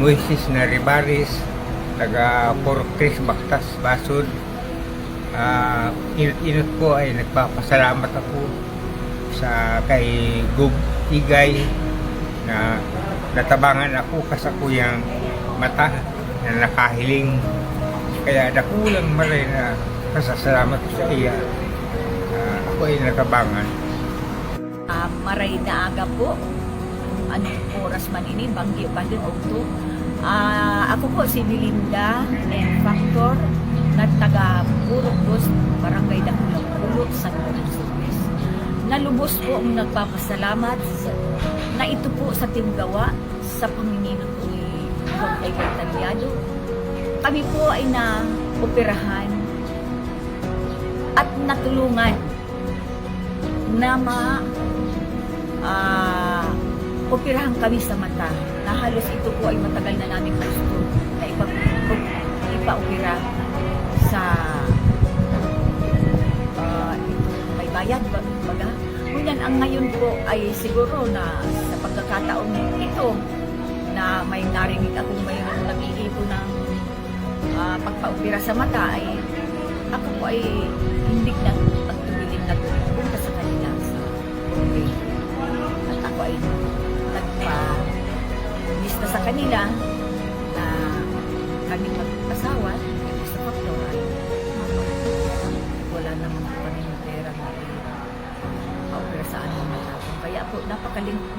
Moises Naribaris, taga Port Chris, Bactas, Basud. Inot po ay nagpapasalamat ako sa kay Gub Igay na natabangan ako kasakuyang mata na nakahiling. Kaya dakulang maray na pasasalamat sa iya. Ako ay natabangan. Maray na aga po. Anong oras man ini, banggi pa din okto. Ako po si Melinda and Factor na taga Burgos, Barangay Dakulang Pulot, San Luis. Nalubos po ang nagpapasalamat na ito po sa timgawa sa Panginoon po ni Juan Aguilar Tagliado. Kami po ay na-operahan at natulungan na operahan kami sa mata na halos ito po ay matagal na namin gusto na ipa-opera sa may bayad baga. Ngunyan ang ngayon po ay siguro na sa pagkakataon ito na may narinig akong mayroon nag-iipo ng pagpa-opera sa mata ay ako po ay hindi na pagtumiling na punta sa kanila sa okay. At ako ay nagpa-lista sa kanila na kami mag-asawa sa Factor ay wala naman kami pera na pa-opera sa anong mata. Kaya po napakalimot